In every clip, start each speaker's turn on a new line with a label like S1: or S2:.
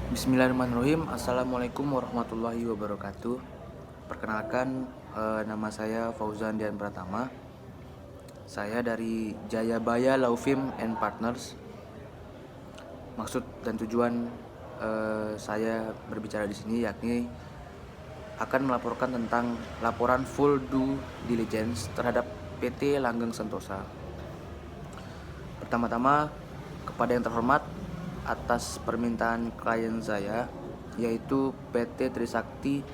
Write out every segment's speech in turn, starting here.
S1: Bismillahirrahmanirrahim. Assalamualaikum warahmatullahi wabarakatuh. Perkenalkan, nama saya Fauzan Dian Pratama. Saya dari Jayabaya Law Firm and Partners. Maksud dan tujuan saya berbicara di sini yakni akan melaporkan tentang laporan full due diligence terhadap PT Langgeng Sentosa. Pertama-tama, kepada yang terhormat, atas permintaan klien saya, yaitu PT Trisakti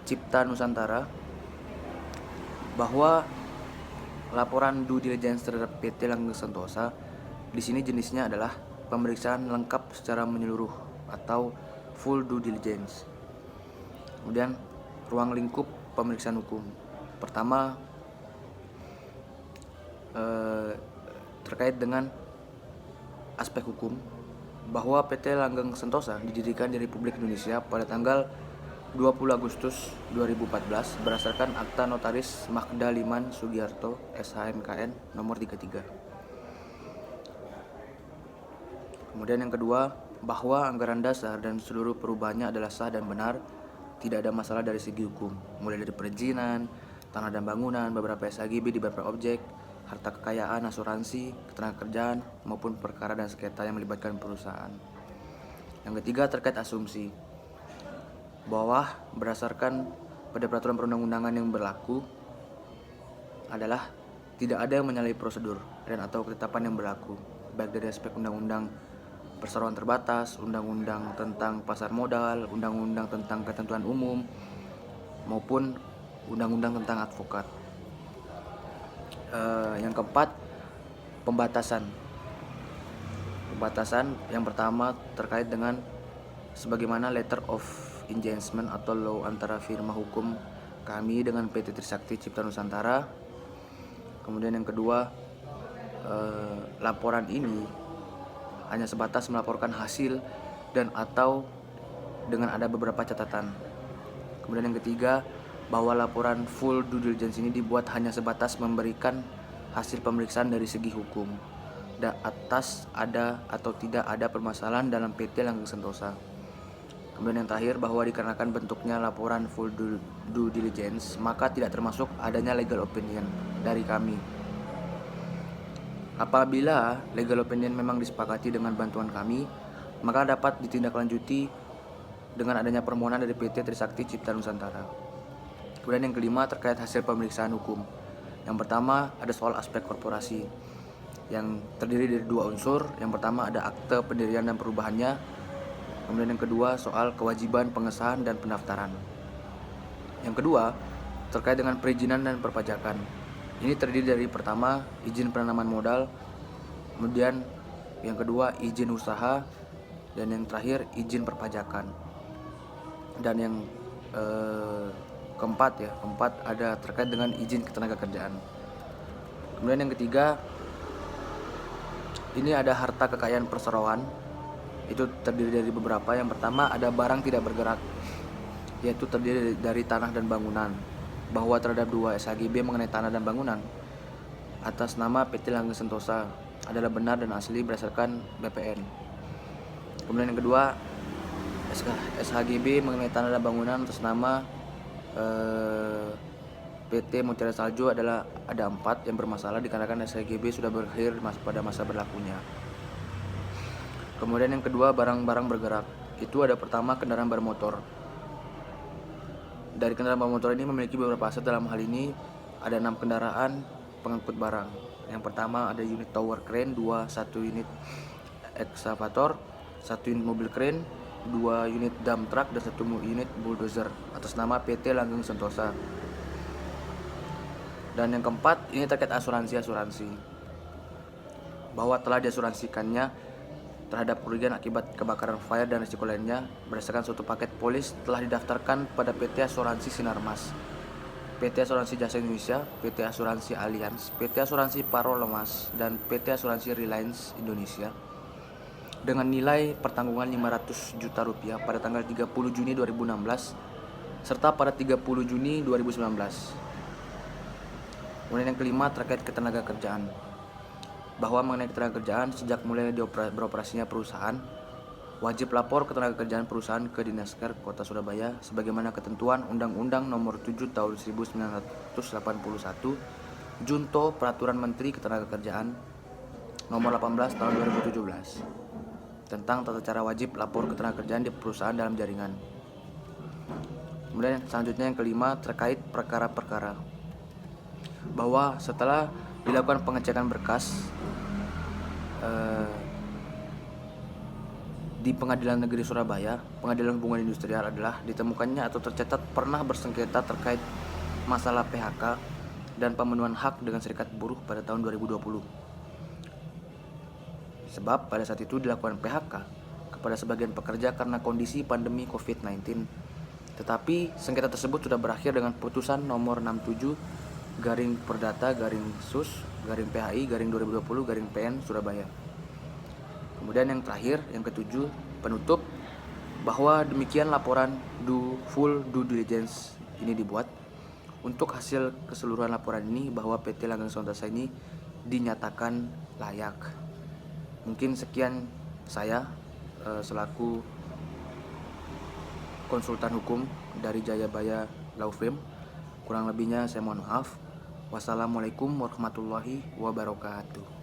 S1: Cipta Nusantara, bahwa laporan due diligence terhadap PT Langgeng Sentosa di sini jenisnya adalah pemeriksaan lengkap secara menyeluruh atau full due diligence. Kemudian ruang lingkup pemeriksaan hukum. Pertama, terkait dengan aspek hukum, bahwa PT Langgeng Sentosa didirikan di Republik Indonesia pada tanggal 20 Agustus 2014 berdasarkan Akta Notaris Magda Liman Sugiarto SHMKN nomor 33. Kemudian yang kedua, bahwa anggaran dasar dan seluruh perubahannya adalah sah dan benar, tidak ada masalah dari segi hukum, mulai dari perizinan, tanah dan bangunan, beberapa SHGB di beberapa objek, harta kekayaan, asuransi, ketenagakerjaan, maupun perkara dan sengketa yang melibatkan perusahaan. Yang ketiga, terkait asumsi, bahwa berdasarkan pada peraturan perundang-undangan yang berlaku adalah tidak ada yang menyalahi prosedur dan atau ketetapan yang berlaku, baik dari aspek undang-undang perseroan terbatas, undang-undang tentang pasar modal, undang-undang tentang ketentuan umum, maupun undang-undang tentang advokat. Yang keempat, pembatasan yang pertama terkait dengan sebagaimana letter of engagement atau law antara firma hukum kami dengan PT Trisakti Cipta Nusantara. Kemudian yang kedua, laporan ini hanya sebatas melaporkan hasil dan atau dengan ada beberapa catatan. Kemudian yang ketiga, bahwa laporan full due diligence ini dibuat hanya sebatas memberikan hasil pemeriksaan dari segi hukum atas ada atau tidak ada permasalahan dalam PT Langgeng Sentosa. Kemudian yang terakhir, bahwa dikarenakan bentuknya laporan full due diligence, maka tidak termasuk adanya legal opinion dari kami. Apabila legal opinion memang disepakati dengan bantuan kami, maka dapat ditindaklanjuti dengan adanya permohonan dari PT Trisakti Cipta Nusantara. Kemudian yang kelima, terkait hasil pemeriksaan hukum. Yang pertama, ada soal aspek korporasi yang terdiri dari dua unsur. Yang pertama ada akte pendirian dan perubahannya. Kemudian yang kedua soal kewajiban pengesahan dan pendaftaran. Yang kedua terkait dengan perizinan dan perpajakan. Ini terdiri dari pertama izin penanaman modal, kemudian yang kedua izin usaha, dan yang terakhir izin perpajakan. Dan yang keempat ada terkait dengan izin ketenagakerjaan. Kemudian yang ketiga, ini ada harta kekayaan perseroan. Itu terdiri dari beberapa. Yang pertama ada barang tidak bergerak, yaitu terdiri dari tanah dan bangunan, bahwa terhadap 2 SHGB mengenai tanah dan bangunan atas nama PT Langgeng Sentosa adalah benar dan asli berdasarkan BPN. Kemudian yang kedua, SHGB mengenai tanah dan bangunan atas nama PT Mutiara Salju adalah ada 4 yang bermasalah dikarenakan SHGB sudah berakhir pada masa berlakunya. Kemudian yang kedua, barang-barang bergerak. Itu ada pertama kendaraan bermotor. Dari kendaraan bermotor ini memiliki beberapa aset. Dalam hal ini ada 6 kendaraan pengangkut barang. Yang pertama ada unit tower crane, 1 unit excavator, 1 unit mobil crane, 2 unit dump truck, dan 1 unit bulldozer atas nama PT Langgeng Sentosa. Dan yang keempat, ini terkait asuransi, bahwa telah diasuransikannya terhadap kerugian akibat kebakaran fire dan risiko lainnya berdasarkan suatu paket polis telah didaftarkan pada PT Asuransi Sinarmas, PT Asuransi Jasa Indonesia, PT Asuransi Allianz, PT Asuransi Parolemas, dan PT Asuransi Reliance Indonesia dengan nilai pertanggungan Rp500 juta pada tanggal 30 Juni 2016 serta pada 30 Juni 2019. Kemudian yang kelima terkait ketenagakerjaan, bahwa mengenai ketenagakerjaan sejak mulai beroperasinya perusahaan wajib lapor ketenagakerjaan perusahaan ke Dinasker Kota Surabaya sebagaimana ketentuan Undang-Undang Nomor 7 Tahun 1981 Junto Peraturan Menteri Ketenagakerjaan Nomor 18 Tahun 2017 tentang tata cara wajib lapor ketenagakerjaan di perusahaan dalam jaringan. Kemudian selanjutnya yang kelima terkait perkara-perkara, bahwa setelah dilakukan pengecekan berkas di Pengadilan Negeri Surabaya, Pengadilan Hubungan Industrial adalah ditemukannya atau tercatat pernah bersengketa terkait masalah PHK dan pemenuhan hak dengan serikat buruh pada tahun 2020. Sebab pada saat itu dilakukan PHK kepada sebagian pekerja karena kondisi pandemi COVID-19. Tetapi sengketa tersebut sudah berakhir dengan putusan nomor 67 garing Perdata garing Sus garing PHI garing 2020 garing PN Surabaya. Kemudian yang terakhir, yang ketujuh, penutup, bahwa demikian laporan full due diligence ini dibuat. Untuk hasil keseluruhan laporan ini bahwa PT Langgeng Sontasa ini dinyatakan layak. Mungkin sekian saya selaku konsultan hukum dari Jayabaya Law Firm. Kurang lebihnya saya mohon maaf. Wassalamualaikum warahmatullahi wabarakatuh.